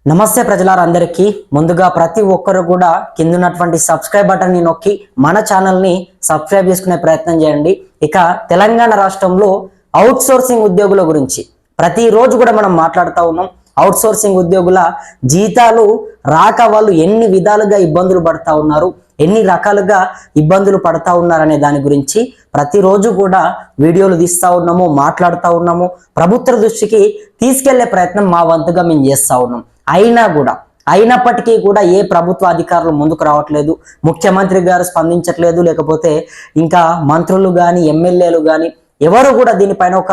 నమస్తే ప్రజలందరికీ ముందుగా ప్రతి ఒక్కరు కూడా కింద ఉన్నటువంటి సబ్స్క్రైబ్ బటన్ ని నొక్కి మన ఛానల్ ని సబ్స్క్రైబ్ చేసుకునే ప్రయత్నం చేయండి. ఇక తెలంగాణ రాష్ట్రంలో అవుట్ సోర్సింగ్ ఉద్యోగుల గురించి ప్రతిరోజు కూడా మనం మాట్లాడుతూ ఉన్నాం. అవుట్ సోర్సింగ్ ఉద్యోగుల జీతాలు రాక వాళ్ళు ఎన్ని విధాలుగా ఇబ్బందులు పడతా ఉన్నారు, ఎన్ని రకాలుగా ఇబ్బందులు పడతా ఉన్నారనే దాని గురించి ప్రతిరోజు కూడా వీడియోలు తీస్తూ ఉన్నాము, మాట్లాడుతూ ఉన్నాము. ప్రభుత్వ దృష్టికి తీసుకెళ్లే ప్రయత్నం మా వంతుగా మేము చేస్తూ ఉన్నాం. అయినప్పటికీ కూడా ఏ ప్రభుత్వ అధికారులు ముందుకు రావట్లేదు, ముఖ్యమంత్రి గారు స్పందించట్లేదు, లేకపోతే ఇంకా మంత్రులు కానీ ఎమ్మెల్యేలు కానీ ఎవరు కూడా దీనిపైన ఒక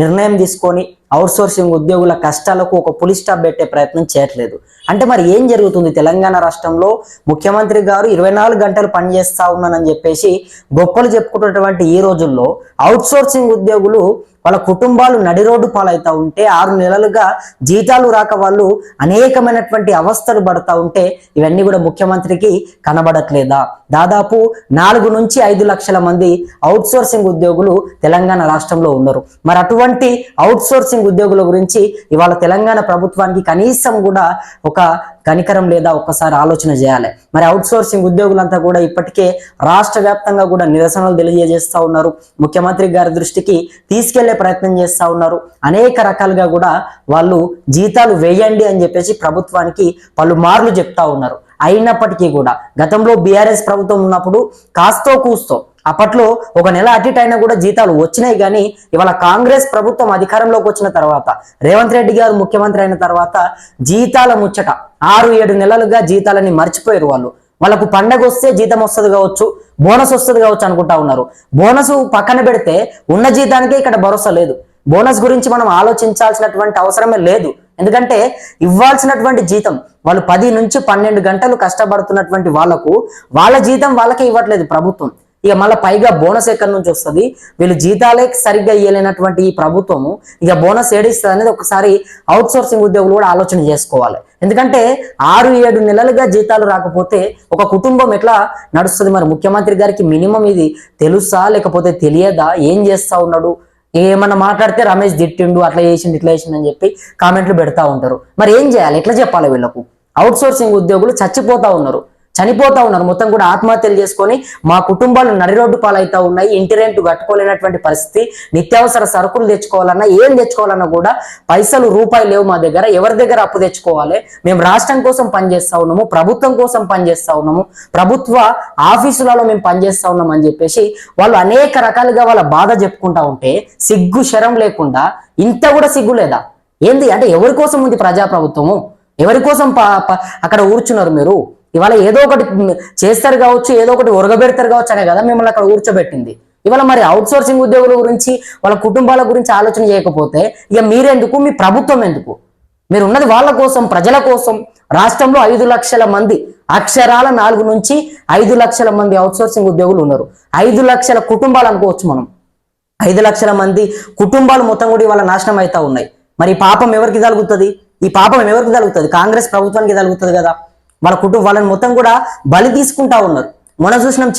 నిర్ణయం తీసుకొని అవుట్సోర్సింగ్ ఉద్యోగుల కష్టాలకు ఒక పులి స్టాప్ పెట్టే ప్రయత్నం చేయట్లేదు. అంటే మరి ఏం జరుగుతుంది తెలంగాణ రాష్ట్రంలో? ముఖ్యమంత్రి గారు 24 గంటలు పనిచేస్తా ఉన్నానని చెప్పేసి గొప్పలు చెప్పుకున్నటువంటి ఈ రోజుల్లో అవుట్సోర్సింగ్ ఉద్యోగులు వాళ్ళ కుటుంబాలు నడి రోడ్డు పాలవుతా ఉంటే, 6 నెలలుగా జీతాలు రాక వాళ్ళు అనేకమైనటువంటి అవస్థలు పడతా ఉంటే ఇవన్నీ కూడా ముఖ్యమంత్రికి కనబడట్లేదా? దాదాపు 4 నుంచి 5 లక్షల మంది అవుట్సోర్సింగ్ ఉద్యోగులు తెలంగాణ రాష్ట్రంలో ఉన్నారు. మరి అటువంటి అవుట్సోర్సింగ్ ఉద్యోగుల గురించి ఇవాళ తెలంగాణ ప్రభుత్వానికి కనీసం కూడా ఒక కనికరం లేదా? ఒక్కసారి ఆలోచన చేయాలి. మరి అవుట్సోర్సింగ్ ఉద్యోగులంతా కూడా ఇప్పటికే రాష్ట్ర వ్యాప్తంగా కూడా నిరసనలు తెలియజేస్తా ఉన్నారు, ముఖ్యమంత్రి గారి దృష్టికి తీసుకెళ్లే ప్రయత్నం చేస్తా ఉన్నారు. అనేక రకాలుగా కూడా వాళ్ళు జీతాలు వేయండి అని చెప్పేసి ప్రభుత్వానికి పలుమార్లు చెప్తా ఉన్నారు. అయినప్పటికీ కూడా గతంలో బీఆర్ఎస్ ప్రభుత్వం ఉన్నప్పుడు కాస్తో కూస్తో అప్పట్లో ఒక నెల అటు ఇటు అయినా కూడా జీతాలు వచ్చినాయి. కానీ ఇవాళ కాంగ్రెస్ ప్రభుత్వం అధికారంలోకి వచ్చిన తర్వాత, రేవంత్ రెడ్డి గారు ముఖ్యమంత్రి అయిన తర్వాత జీతాల ముచ్చట 6-7 నెలలుగా జీతాలని మర్చిపోయారు. వాళ్ళకు పండగ వస్తే జీతం వస్తుంది కావచ్చు, బోనస్ వస్తుంది కావచ్చు అనుకుంటా ఉన్నారు. బోనస్ పక్కన పెడితే ఉన్న జీతానికే ఇక్కడ భరోసా లేదు. బోనస్ గురించి మనం ఆలోచించాల్సినటువంటి అవసరమే లేదు. ఎందుకంటే ఇవ్వాల్సినటువంటి జీతం వాళ్ళు 10 నుంచి 12 గంటలు కష్టపడుతున్నటువంటి వాళ్ళ జీతం వాళ్ళకే ఇవ్వట్లేదు ప్రభుత్వం. ఇక మళ్ళీ పైగా బోనస్ ఎక్కడి నుంచి వస్తుంది? వీళ్ళు జీతాలే సరిగ్గా ఇవ్వలేనటువంటి ఈ ప్రభుత్వము ఇక బోనస్ ఏడిస్తుంది అనేది ఒకసారి అవుట్ సోర్సింగ్ ఉద్యోగులు కూడా ఆలోచన చేసుకోవాలి. ఎందుకంటే 6-7 నెలలుగా జీతాలు రాకపోతే ఒక కుటుంబం ఎట్లా నడుస్తుంది? మరి ముఖ్యమంత్రి గారికి మినిమం ఇది తెలుసా, లేకపోతే తెలియదా? ఏం చేస్తా ఉన్నాడు? ఏమన్నా మాట్లాడితే రమేష్ తిట్టిండు, అట్లా చేసిండు, ఇట్లా చేసిండు అని చెప్పి కామెంట్లు పెడతా ఉంటారు. మరి ఏం చేయాలి? ఎట్లా చెప్పాలి? వీళ్ళకు అవుట్ సోర్సింగ్ ఉద్యోగులు చనిపోతా ఉన్నారు. మొత్తం కూడా ఆత్మహత్యలు చేసుకొని మా కుటుంబాలు నడి రోడ్డు పాలవుతా ఉన్నాయి. ఇంటి రెంట్ కట్టుకోలేనటువంటి పరిస్థితి. నిత్యావసర సరుకులు తెచ్చుకోవాలన్నా, ఏం తెచ్చుకోవాలన్నా కూడా పైసలు రూపాయలు లేవు మా దగ్గర. ఎవరి దగ్గర అప్పు తెచ్చుకోవాలి? మేము రాష్ట్రం కోసం పనిచేస్తా ఉన్నాము, ప్రభుత్వం కోసం పనిచేస్తా ఉన్నాము, ప్రభుత్వ ఆఫీసులలో మేము పనిచేస్తా ఉన్నాం అని చెప్పేసి వాళ్ళు అనేక రకాలుగా వాళ్ళ బాధ చెప్పుకుంటా ఉంటే సిగ్గు శరం లేకుండా ఇంత కూడా సిగ్గు లేదా? ఏంది అంటే ఎవరి కోసం ఉంది ప్రజాప్రభుత్వము? ఎవరి కోసం అక్కడ కూర్చున్నారు మీరు? ఇవాళ ఏదో ఒకటి చేస్తారు కావచ్చు, ఏదో ఒకటి ఉరగబెడతారు కావచ్చు అనే కదా మిమ్మల్ని అక్కడ కూర్చోబెట్టింది. ఇవాళ మరి అవుట్ సోర్సింగ్ ఉద్యోగుల గురించి, వాళ్ళ కుటుంబాల గురించి ఆలోచన చేయకపోతే ఇక మీరెందుకు? మీ ప్రభుత్వం ఎందుకు? మీరు ఉన్నది వాళ్ళ కోసం, ప్రజల కోసం. రాష్ట్రంలో 5 లక్షల మంది, అక్షరాల 4 నుంచి 5 లక్షల మంది అవుట్ సోర్సింగ్ ఉద్యోగులు ఉన్నారు. 5 లక్షల కుటుంబాలు అనుకోవచ్చు మనం. 5 లక్షల మంది కుటుంబాలు మొత్తం కూడా ఇవాళ నాశనం అవుతా ఉన్నాయి. మరి ఈ పాపం ఎవరికి తగులుతుంది? కాంగ్రెస్ ప్రభుత్వానికి తగులుతుంది కదా. వాళ్ళని మొత్తం కూడా బలి తీసుకుంటా ఉన్నారు. మొన్న చూసినాం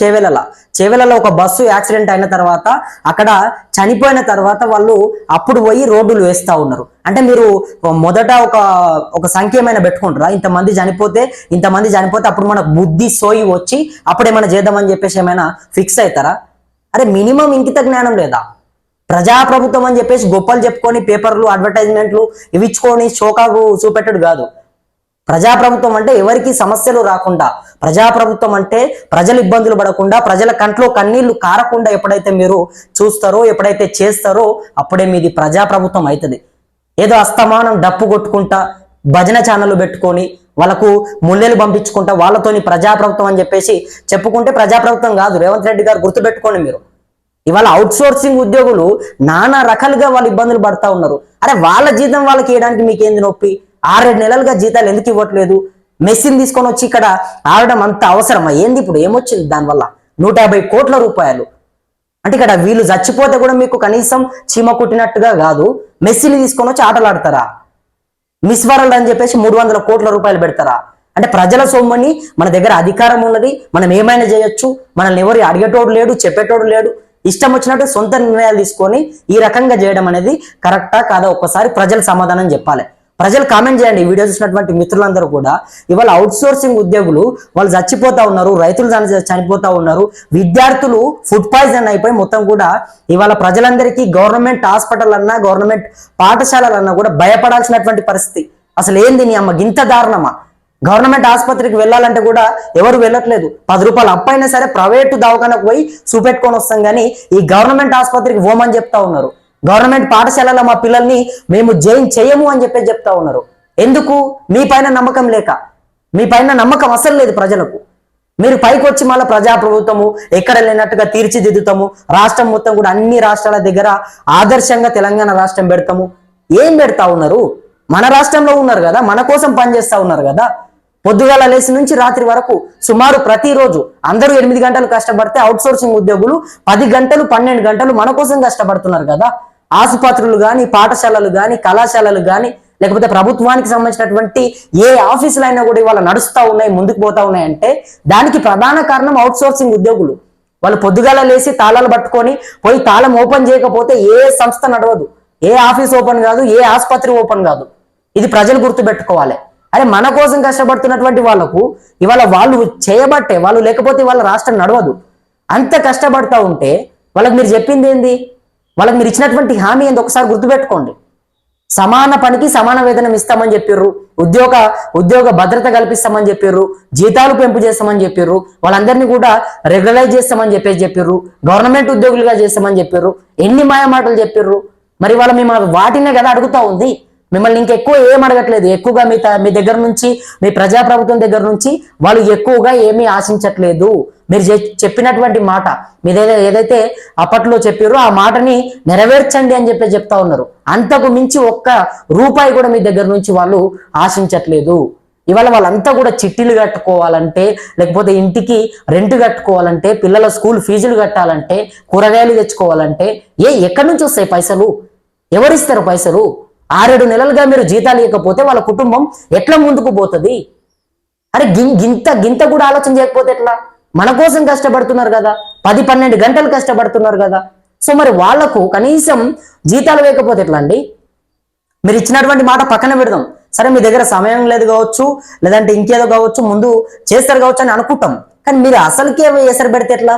చేవెలలో ఒక బస్సు యాక్సిడెంట్ అయిన తర్వాత, అక్కడ చనిపోయిన తర్వాత వాళ్ళు అప్పుడు పోయి రోడ్డులు వేస్తా ఉన్నారు. అంటే మీరు మొదట ఒక సంఖ్య ఏమైనా పెట్టుకుంటారా? ఇంతమంది చనిపోతే అప్పుడు మనకు బుద్ధి సోయి వచ్చి అప్పుడేమైనా చేద్దామని చెప్పేసి ఏమైనా ఫిక్స్ అవుతారా? అరే మినిమం ఇంకిత జ్ఞానం లేదా? ప్రజాప్రభుత్వం అని చెప్పేసి గొప్పలు చెప్పుకొని పేపర్లు, అడ్వర్టైజ్మెంట్లు ఇవిచ్చుకొని షోకాకు చూపెట్టడు కాదు. ప్రజాప్రభుత్వం అంటే ఎవరికి సమస్యలు రాకుండా, ప్రజాప్రభుత్వం అంటే ప్రజలు ఇబ్బందులు పడకుండా, ప్రజల కంట్లో కన్నీళ్లు కారకుండా ఎప్పుడైతే మీరు చూస్తారో, ఎప్పుడైతే చేస్తారో అప్పుడే మీది ప్రజాప్రభుత్వం అవుతుంది. ఏదో అస్తమానం డప్పు కొట్టుకుంటా, భజన ఛానళ్ళు పెట్టుకొని వాళ్ళకు ముల్లెలు పంపించుకుంటా వాళ్ళతోని ప్రజాప్రభుత్వం అని చెప్పేసి చెప్పుకుంటే ప్రజాప్రభుత్వం కాదు. రేవంత్ రెడ్డి గారు గుర్తుపెట్టుకోండి మీరు. ఇవాళ అవుట్ సోర్సింగ్ ఉద్యోగులు నానా రకాలుగా వాళ్ళు ఇబ్బందులు పడతా ఉన్నారు. అరే వాళ్ళ జీతం వాళ్ళకి ఇవ్వడానికి మీకేంది నొప్పి? 6-7 నెలలుగా జీతాలు ఎందుకు ఇవ్వట్లేదు? మెషిన్ తీసుకొని వచ్చి ఇక్కడ ఆడడం అంత అవసరమా? ఏంది ఇప్పుడు ఏమొచ్చింది దానివల్ల? 150 కోట్ల రూపాయలు. అంటే ఇక్కడ వీళ్ళు చచ్చిపోతే కూడా మీకు కనీసం చీమ కుట్టినట్టుగా కాదు, మెషిన్ తీసుకొని వచ్చి ఆటలు ఆడతారా? మిస్ వరల్డ్ అని చెప్పేసి 300 కోట్ల రూపాయలు పెడతారా? అంటే ప్రజల సొమ్మని, మన దగ్గర అధికారం ఉన్నది, మనం ఏమైనా చేయొచ్చు, మనల్ని ఎవరు అడిగేటోడు లేడు, చెప్పేటోడు లేడు. ఇష్టం వచ్చినట్టు సొంత నిర్ణయాలు తీసుకొని ఈ రకంగా చేయడం అనేది కరెక్టా కాదా? ఒక్కసారి ప్రజలు సమాధానం చెప్పాలి. ప్రజలు కామెంట్ చేయండి. ఈ వీడియో చూసినటువంటి మిత్రులందరూ కూడా ఇవాళ అవుట్ సోర్సింగ్ ఉద్యోగులు వాళ్ళు చచ్చిపోతా ఉన్నారు, రైతులు చనిపోతా ఉన్నారు, విద్యార్థులు ఫుడ్ పాయిజన్ అయిపోయి మొత్తం కూడా ఇవాళ ప్రజలందరికీ గవర్నమెంట్ హాస్పిటల్ అన్నా గవర్నమెంట్ పాఠశాలలన్నా కూడా భయపడాల్సినటువంటి పరిస్థితి. అసలు ఏంది నీ అమ్మ ఇంత దారుణమా? గవర్నమెంట్ ఆసుపత్రికి వెళ్ళాలంటే కూడా ఎవరు వెళ్ళట్లేదు. 10 రూపాయలు అప్పైనా సరే ప్రైవేటు దవాఖానకు పోయి చూపెట్టుకొని వస్తాం కానీ ఈ గవర్నమెంట్ ఆసుపత్రికి పోమని చెప్తా ఉన్నారు. గవర్నమెంట్ పాఠశాలలో మా పిల్లల్ని మేము జాయిన్ చేయము అని చెప్తా ఉన్నారు. ఎందుకు? మీ పైన నమ్మకం లేక. మీ పైన నమ్మకం అసలు లేదు ప్రజలకు. మీరు పైకి వచ్చి మళ్ళీ ప్రజాప్రభుత్వము ఎక్కడ లేనట్టుగా తీర్చిదిద్దుతాము, రాష్ట్రం మొత్తం కూడా అన్ని రాష్ట్రాల దగ్గర ఆదర్శంగా తెలంగాణ రాష్ట్రం పెడతాము. ఏం పెడతా ఉన్నారు? మన రాష్ట్రంలో ఉన్నారు కదా, మన కోసం పనిచేస్తా ఉన్నారు కదా. పొద్దుగాల లేచి నుంచి రాత్రి వరకు సుమారు ప్రతిరోజు అందరూ 8 గంటలు కష్టపడితే అవుట్ సోర్సింగ్ ఉద్యోగులు 10 గంటలు 12 గంటలు మన కోసం కష్టపడుతున్నారు కదా. ఆసుపత్రులు కానీ, పాఠశాలలు కానీ, కళాశాలలు కానీ, లేకపోతే ప్రభుత్వానికి సంబంధించినటువంటి ఏ ఆఫీసులు అయినా కూడా ఇవాళ నడుస్తూ ఉన్నాయి, ముందుకు పోతా ఉన్నాయి అంటే దానికి ప్రధాన కారణం అవుట్ సోర్సింగ్ ఉద్యోగులు. వాళ్ళు పొద్దుగాల లేచి తాళాలు పట్టుకొని పోయి తాళం ఓపెన్ చేయకపోతే ఏ సంస్థ నడవదు, ఏ ఆఫీస్ ఓపెన్ కాదు, ఏ ఆసుపత్రి ఓపెన్ కాదు. ఇది ప్రజలు గుర్తుపెట్టుకోవాలి. అరే మన కోసం కష్టపడుతున్నటువంటి వాళ్ళకు ఇవాళ వాళ్ళు చేయబట్టే, వాళ్ళు లేకపోతే వాళ్ళ రాష్ట్రం నడవదు. అంత కష్టపడతా ఉంటే వాళ్ళకి మీరు చెప్పింది ఏంది? వాళ్ళకి మీరు ఇచ్చినటువంటి హామీ ఏంది ఒకసారి గుర్తుపెట్టుకోండి. సమాన పనికి సమాన వేతనం ఇస్తామని చెప్పిర్రు, ఉద్యోగ భద్రత కల్పిస్తామని చెప్పిర్రు, జీతాలు పెంపు చేస్తామని చెప్పిర్రు, వాళ్ళందరినీ కూడా రెగ్యులరైజ్ చేస్తామని చెప్పిర్రు, గవర్నమెంట్ ఉద్యోగులుగా చేస్తామని చెప్పిర్రు. ఎన్ని మాయ మాటలు చెప్పిర్రు. మరి వాళ్ళ మిమ్మల్ని వాటినే కదా అడుగుతా ఉంది. మిమ్మల్ని ఇంకెక్కువ ఏం అడగట్లేదు. ఎక్కువగా మీ దగ్గర నుంచి, మీ ప్రజాప్రభుత్వం దగ్గర నుంచి వాళ్ళు ఎక్కువగా ఏమీ ఆశించట్లేదు. మీరు చెప్పినటువంటి మాట, మీరు ఏదైతే అప్పట్లో చెప్పారో ఆ మాటని నెరవేర్చండి అని చెప్తా ఉన్నారు. అంతకు మించి ఒక్క రూపాయి కూడా మీ దగ్గర నుంచి వాళ్ళు ఆశించట్లేదు. ఇవాళ వాళ్ళంతా కూడా చిట్టీలు కట్టుకోవాలంటే, లేకపోతే ఇంటికి రెంట్ కట్టుకోవాలంటే, పిల్లల స్కూల్ ఫీజులు కట్టాలంటే, కూరగాయలు తెచ్చుకోవాలంటే ఎక్కడి నుంచి వస్తాయి పైసలు? ఎవరిస్తారు పైసలు? 6-7 నెలలుగా మీరు జీతాలు ఇవ్వకపోతే వాళ్ళ కుటుంబం ఎట్లా ముందుకు పోతుంది? అరే గింత కూడా ఆలోచన చేయకపోతే ఎట్లా? మన కోసం కష్టపడుతున్నారు కదా, 10-12 గంటలు కష్టపడుతున్నారు కదా. సో మరి వాళ్లకు కనీసం జీతాలు వేయకపోతే ఎట్లా అండి? మీరు ఇచ్చినటువంటి మాట పక్కన పెడదాం. సరే మీ దగ్గర సమయం లేదు కావచ్చు, లేదంటే ఇంకేదో కావచ్చు, ముందు చేస్తారు కావచ్చు అని అనుకుంటాం. కానీ మీరు అసలుకే ఎసరు పెడితే ఎట్లా?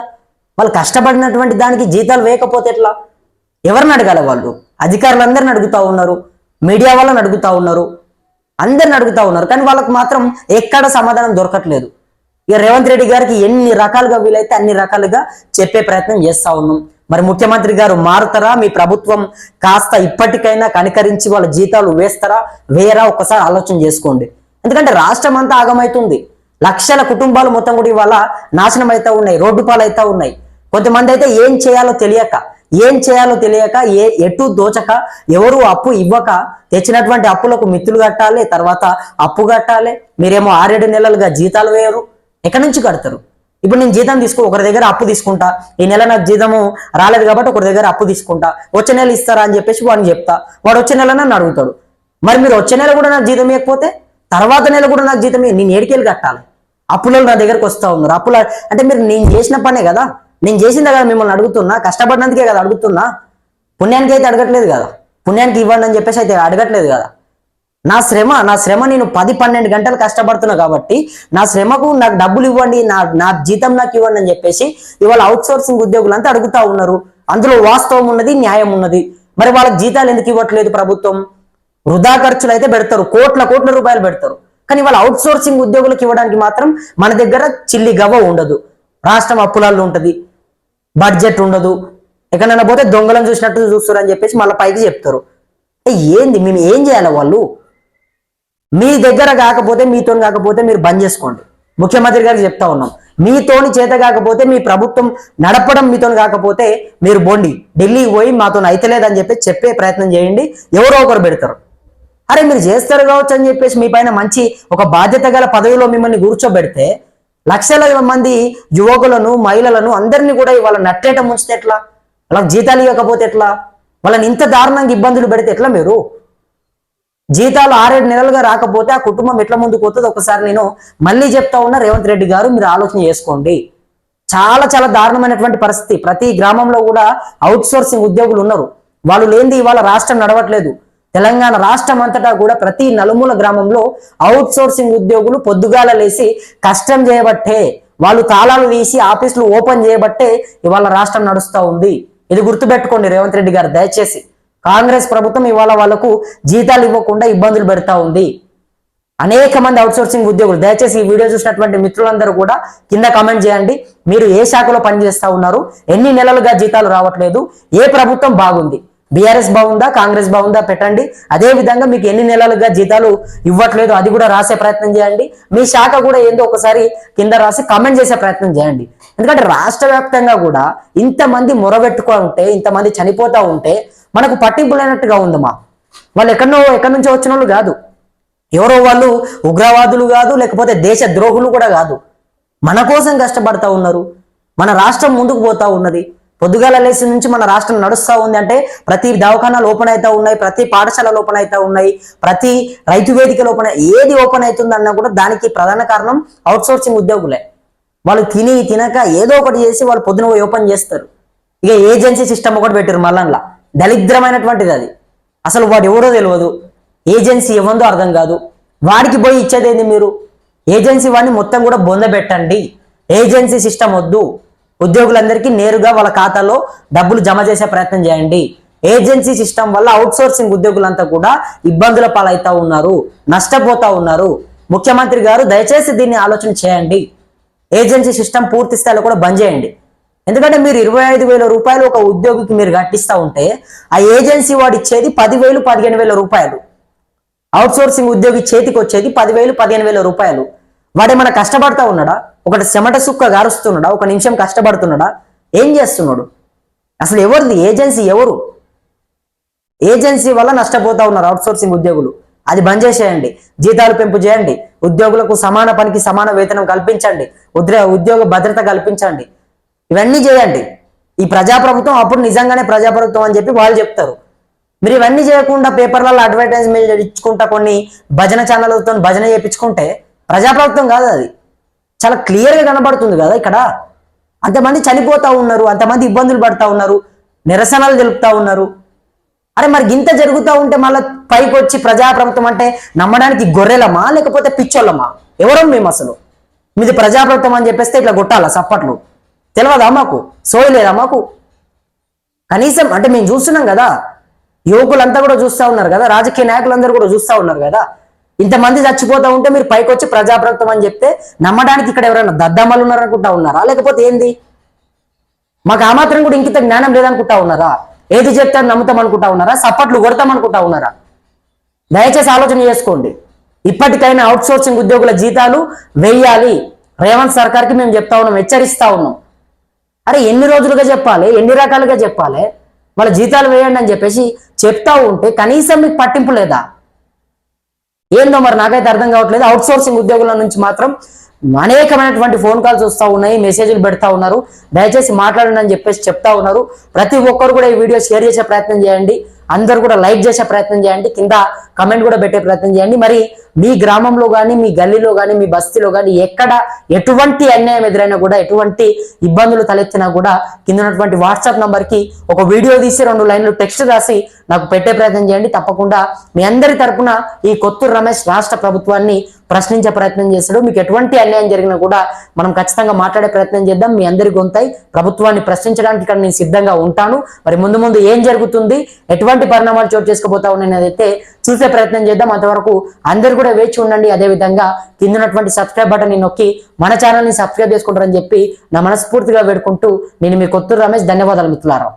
వాళ్ళు కష్టపడినటువంటి దానికి జీతాలు వేయకపోతే ఎట్లా? ఎవరిని అడగాలి? వాళ్ళు అధికారులందరిని అడుగుతా ఉన్నారు, మీడియా వాళ్ళని అడుగుతా ఉన్నారు, అందరిని అడుగుతా ఉన్నారు. కానీ వాళ్ళకు మాత్రం ఎక్కడ సమాధానం దొరకట్లేదు. ఇక రేవంత్ రెడ్డి గారికి ఎన్ని రకాలుగా వీలైతే అన్ని రకాలుగా చెప్పే ప్రయత్నం చేస్తా ఉన్నాం. మరి ముఖ్యమంత్రి గారు మారుతారా? మీ ప్రభుత్వం కాస్త ఇప్పటికైనా కనికరించి వాళ్ళ జీతాలు వేయరా? ఒక్కసారి ఆలోచన చేసుకోండి. ఎందుకంటే రాష్ట్రం అంతా ఆగమవుతుంది. లక్షల కుటుంబాలు మొత్తం కూడా ఇవాళ నాశనం అవుతా ఉన్నాయి, రోడ్డు పాలవుతా ఉన్నాయి. కొంతమంది అయితే ఏం చేయాలో తెలియక ఎటు దోచక, ఎవరు అప్పు ఇవ్వక తెచ్చినటువంటి అప్పులకు మిత్తులు కట్టాలి, తర్వాత అప్పు కట్టాలి. మీరేమో 6-7 నెలలుగా జీతాలు వేయరు. ఎక్కడి నుంచి కడతారు? ఇప్పుడు నేను జీతం ఒకరి దగ్గర అప్పు తీసుకుంటా, ఈ నెల నాకు జీతము రాలేదు కాబట్టి ఒకరి దగ్గర అప్పు తీసుకుంటా, వచ్చే నెల ఇస్తారా అని చెప్పేసి వాడిని చెప్తా. వాడు వచ్చే నెల నన్ను అడుగుతాడు. మరి మీరు వచ్చే నెల కూడా నాకు జీతం ఇవ్వకపోతే తర్వాత నెల కూడా నాకు జీతం నేను ఏడికెళ్ళి కట్టాలి? అప్పులలో నా దగ్గరకు వస్తా ఉన్నారు. అప్పుల అంటే మీరు నేను చేసిన పనే కదా, నేను చేసిందే కదా మిమ్మల్ని అడుగుతున్నా, కష్టపడినందుకే కదా అడుగుతున్నా. పుణ్యానికి అయితే అడగట్లేదు కదా, పుణ్యానికి ఇవ్వండి అని చెప్పేసి అయితే అడగట్లేదు కదా. నా శ్రమ నేను 10-12 గంటలు కష్టపడుతున్నా కాబట్టి నా శ్రమకు నాకు డబ్బులు ఇవ్వండి, నా జీతం నాకు ఇవ్వండి అని చెప్పేసి ఇవాళ అవుట్ సోర్సింగ్ ఉద్యోగులంతా అడుగుతా ఉన్నారు. అందులో వాస్తవం ఉన్నది, న్యాయం ఉన్నది. మరి వాళ్ళకి జీతాలు ఎందుకు ఇవ్వట్లేదు ప్రభుత్వం? వృధా ఖర్చులు అయితే పెడతారు, కోట్ల రూపాయలు పెడతారు. కానీ వాళ్ళ అవుట్ సోర్సింగ్ ఉద్యోగులకు ఇవ్వడానికి మాత్రం మన దగ్గర చిల్లి గవ్వ ఉండదు. రాష్ట్రం అప్పులాల్లో ఉంటది, బడ్జెట్ ఉండదు. ఎక్కడైనా పోతే దొంగలను చూసినట్టు చూస్తారు అని చెప్పేసి మళ్ళీ పైకి చెప్తారు. ఏంది? మేము ఏం చేయాలి? వాళ్ళు మీ దగ్గర కాకపోతే, మీతో కాకపోతే మీరు బంద్ చేసుకోండి. ముఖ్యమంత్రి గారికి చెప్తా ఉన్నాం, మీతోని చేత కాకపోతే, మీ ప్రభుత్వం నడపడం మీతో కాకపోతే మీరు బోండి, ఢిల్లీకి పోయి మాతో అయితలేదని చెప్పి చెప్పే ప్రయత్నం చేయండి. ఎవరో ఒకరు పెడతారు. అరే మీరు చేస్తారు కావచ్చు అని చెప్పేసి మీ పైన మంచి ఒక బాధ్యత గల పదవిలో మిమ్మల్ని కూర్చోబెడితే లక్షల మంది యువకులను, మహిళలను అందరినీ కూడా ఇవాళ నట్టేట ముంచితే ఎట్లా? వాళ్ళకి జీతాలు ఇవ్వకపోతే ఎట్లా? వాళ్ళని ఇంత దారుణంగా ఇబ్బందులు పెడితే ఎట్లా? మీరు జీతాలు 6-7 నెలలుగా రాకపోతే ఆ కుటుంబం ఎట్లా ముందుకు పోతుంది? ఒకసారి నేను మళ్ళీ చెప్తా ఉన్నా, రేవంత్ రెడ్డి గారు మీరు ఆలోచన చేసుకోండి. చాలా దారుణమైనటువంటి పరిస్థితి. ప్రతి గ్రామంలో కూడా అవుట్ సోర్సింగ్ ఉద్యోగులు ఉన్నారు. వాళ్ళు లేనిది ఇవాళ రాష్ట్రం నడవట్లేదు. తెలంగాణ రాష్ట్రం అంతటా కూడా ప్రతి నలుమూల గ్రామంలో అవుట్ సోర్సింగ్ ఉద్యోగులు పొద్దుగాల లేసి కష్టం చేయబట్టే, వాళ్ళు తాళాలు తీసి ఆఫీసులు ఓపెన్ చేయబట్టే ఇవాళ రాష్ట్రం నడుస్తూ ఉంది. ఇది గుర్తుపెట్టుకోండి రేవంత్ రెడ్డి గారు దయచేసి. కాంగ్రెస్ ప్రభుత్వం ఇవాళ వాళ్ళకు జీతాలు ఇవ్వకుండా ఇబ్బందులు పెడతా ఉంది. అనేక మంది అవుట్సోర్సింగ్ ఉద్యోగులు, దయచేసి ఈ వీడియో చూసినటువంటి మిత్రులందరూ కూడా కింద కామెంట్ చేయండి. మీరు ఏ శాఖలో పనిచేస్తా ఉన్నారు, ఎన్ని నెలలుగా జీతాలు రావట్లేదు, ఏ ప్రభుత్వం బాగుంది, బీఆర్ఎస్ బాగుందా, కాంగ్రెస్ బాగుందా పెట్టండి. అదే విధంగా మీకు ఎన్ని నెలలుగా జీతాలు ఇవ్వట్లేదు అది కూడా రాసే ప్రయత్నం చేయండి. మీ శాఖ కూడా ఏందో ఒకసారి కింద రాసి కామెంట్ చేసే ప్రయత్నం చేయండి. ఎందుకంటే రాష్ట్ర వ్యాప్తంగా కూడా ఇంతమంది మొరబెట్టుకో ఉంటే, ఇంతమంది చనిపోతా ఉంటే మనకు పట్టింపు లేనట్టుగా ఉందమ్మా. వాళ్ళు ఎక్కడి నుంచో వచ్చిన వాళ్ళు కాదు, ఎవరో వాళ్ళు ఉగ్రవాదులు కాదు, లేకపోతే దేశ ద్రోహులు కూడా కాదు. మన కోసం కష్టపడతా ఉన్నారు. మన రాష్ట్రం ముందుకు పోతా ఉన్నది. పొద్దుగాల లేసి నుంచి మన రాష్ట్రం నడుస్తూ ఉంది అంటే ప్రతి దవాఖానాలు ఓపెన్ అవుతా ఉన్నాయి, ప్రతి పాఠశాలలు ఓపెన్ అవుతా ఉన్నాయి, ప్రతి రైతు వేదికలు ఓపెన్, ఏది ఓపెన్ అవుతుందన్నా కూడా దానికి ప్రధాన కారణం అవుట్సోర్సింగ్ ఉద్యోగులే. వాళ్ళు తినక ఏదో ఒకటి చేసి వాళ్ళు పొద్దున ఓపెన్ చేస్తారు. ఇక ఏజెన్సీ సిస్టమ్ ఒకటి పెట్టారు మళ్ళా, దరిద్రమైనటువంటిది అది. అసలు వాడు ఎవరో తెలియదు, ఏజెన్సీ ఇవ్వందో అర్థం కాదు. వాడికి పోయి ఇచ్చేదేంది మీరు? ఏజెన్సీ వాడిని మొత్తం కూడా బొందబెట్టండి. ఏజెన్సీ సిస్టమ్ వద్దు. ఉద్యోగులందరికీ నేరుగా వాళ్ళ ఖాతాలో డబ్బులు జమ చేసే ప్రయత్నం చేయండి. ఏజెన్సీ సిస్టమ్ వల్ల అవుట్సోర్సింగ్ ఉద్యోగులంతా కూడా ఇబ్బందుల పాలవుతా ఉన్నారు, నష్టపోతా ఉన్నారు. ముఖ్యమంత్రి గారు దయచేసి దీన్ని ఆలోచన చేయండి. ఏజెన్సీ సిస్టమ్ పూర్తి స్థాయిలో కూడా బంద్ చేయండి. ఎందుకంటే మీరు 25,000 రూపాయలు ఒక ఉద్యోగికి మీరు కట్టిస్తూ ఉంటే ఆ ఏజెన్సీ వాడు ఇచ్చేది 10,000, 15,000 రూపాయలు. అవుట్సోర్సింగ్ ఉద్యోగి చేతికి వచ్చేది 10,000, 15,000 రూపాయలు. వాడేమన్నా కష్టపడతా ఉన్నాడా? ఒకటి చెమట సుక్క గారుస్తున్నాడా? ఒక నిమిషం కష్టపడుతున్నాడా? ఏం చేస్తున్నాడు? అసలు ఎవరిది ఏజెన్సీ? ఎవరు ఏజెన్సీ వల్ల నష్టపోతా ఉన్నారు అవుట్సోర్సింగ్ ఉద్యోగులు. అది బంద్ చేసేయండి. జీతాలు పెంపు చేయండి. ఉద్యోగులకు సమాన పనికి సమాన వేతనం కల్పించండి. ఉద్యోగ భద్రత కల్పించండి. ఇవన్నీ చేయండి. ఈ ప్రజాప్రభుత్వం అప్పుడు నిజంగానే ప్రజాప్రభుత్వం అని చెప్పి వాళ్ళు చెప్తారు. మీరు ఇవన్నీ చేయకుండా పేపర్లలో అడ్వర్టైజ్మెంట్ ఇచ్చుకుంటా కొన్ని భజన ఛానళ్ళతో భజన చేయించుకుంటే ప్రజాప్రభుత్వం కాదు అది. చాలా క్లియర్గా కనబడుతుంది కదా ఇక్కడ. అంతమంది చనిపోతా ఉన్నారు, అంతమంది ఇబ్బందులు పడతా ఉన్నారు, నిరసనలు తెలుపుతా ఉన్నారు. అరే మరి ఇంత జరుగుతూ ఉంటే మళ్ళీ పైకి వచ్చి ప్రజాప్రభుత్వం అంటే నమ్మడానికి గొర్రెలమా లేకపోతే పిచ్చోళ్ళమా? ఎవరం మేము అసలు? మీది ప్రజాప్రభుత్వం అని చెప్పేస్తే ఇట్లా కొట్టాలా సప్పట్లు? తెలియదా మాకు? సోయలేదా మాకు? కనీసం అంటే మేము చూస్తున్నాం కదా, యువకులంతా కూడా చూస్తూ ఉన్నారు కదా, రాజకీయ నాయకులందరూ కూడా చూస్తూ ఉన్నారు కదా. ఇంతమంది చచ్చిపోతూ ఉంటే మీరు పైకి వచ్చి ప్రజాప్రభుత్వం అని చెప్తే నమ్మడానికి ఇక్కడ ఎవరైనా దద్దమ్మలు ఉన్నారనుకుంటా ఉన్నారా లేకపోతే ఏంది? మాకు ఆ మాత్రం కూడా ఇంకిత జ్ఞానం లేదనుకుంటా ఉన్నారా? ఏది చెప్తే నమ్ముతాం అనుకుంటా ఉన్నారా? సప్పట్లు కొడతాం అనుకుంటా ఉన్నారా? దయచేసి ఆలోచన చేసుకోండి. ఇప్పటికైనా అవుట్సోర్సింగ్ ఉద్యోగుల జీతాలు వేయాలి. రేవంత్ సర్కార్కి మేము చెప్తా ఉన్నాం, హెచ్చరిస్తా ఉన్నాం. అరే ఎన్ని రోజులుగా చెప్పాలి, ఎన్ని రకాలుగా చెప్పాలి? వాళ్ళ జీతాలు వేయండి అని చెప్పేసి చెప్తా ఉంటే కనీసం మీకు పట్టింపు లేదా? ఏందో మరి నాకైతే అర్థం కావట్లేదు. అవుట్సోర్సింగ్ ఉద్యోగుల నుంచి మాత్రం అనేకమైనటువంటి ఫోన్ కాల్స్ వస్తూ ఉన్నాయి, మెసేజ్లు పెడతా ఉన్నారు. దయచేసి మాట్లాడండి అని చెప్పేసి చెప్తా ఉన్నారు. ప్రతి ఒక్కరు కూడా ఈ వీడియో షేర్ చేసే ప్రయత్నం చేయండి. అందరు కూడా లైక్ చేసే ప్రయత్నం చేయండి. కింద కమెంట్ కూడా పెట్టే ప్రయత్నం చేయండి. మరి మీ గ్రామంలో కానీ, మీ గల్లీలో కానీ, మీ బస్తీలో కానీ ఎక్కడ ఎటువంటి అన్యాయం ఎదురైనా కూడా, ఎటువంటి ఇబ్బందులు తలెత్తినా కూడా కింద ఉన్నటువంటి వాట్సాప్ నంబర్కి ఒక వీడియో తీసి 2 లైన్లు టెక్స్ట్ రాసి నాకు పెట్టే ప్రయత్నం చేయండి. తప్పకుండా మీ అందరి తరపున ఈ కొత్తూరు రమేష్ రాష్ట్ర ప్రభుత్వాన్ని ప్రశ్నించే ప్రయత్నం చేస్తాడు. మీకు ఎటువంటి అన్యాయం జరిగినా కూడా మనం ఖచ్చితంగా మాట్లాడే ప్రయత్నం చేద్దాం. మీ అందరి గొంతాయి ప్రభుత్వాన్ని ప్రశ్నించడానికి ఇక్కడ నేను సిద్ధంగా ఉంటాను. మరి ముందు ఏం జరుగుతుంది, ఎటువంటి పరిణామాలు చోటు చేసుకోబోతా ఉన్నాయైతే చూసే ప్రయత్నం చేద్దాం. అంతవరకు అందరు కూడా వేచి ఉండండి. అదే విధంగా కింద ఉన్నటువంటి సబ్స్క్రైబ్ బటన్ నొక్కి మన ఛానల్ని సబ్స్క్రైబ్ చేసుకుంటారని చెప్పి నా మనస్ఫూర్తిగా వేడుకుంటూ నేను మీ కొత్తూరు రమేష్. ధన్యవాదాలు మిత్రులారా.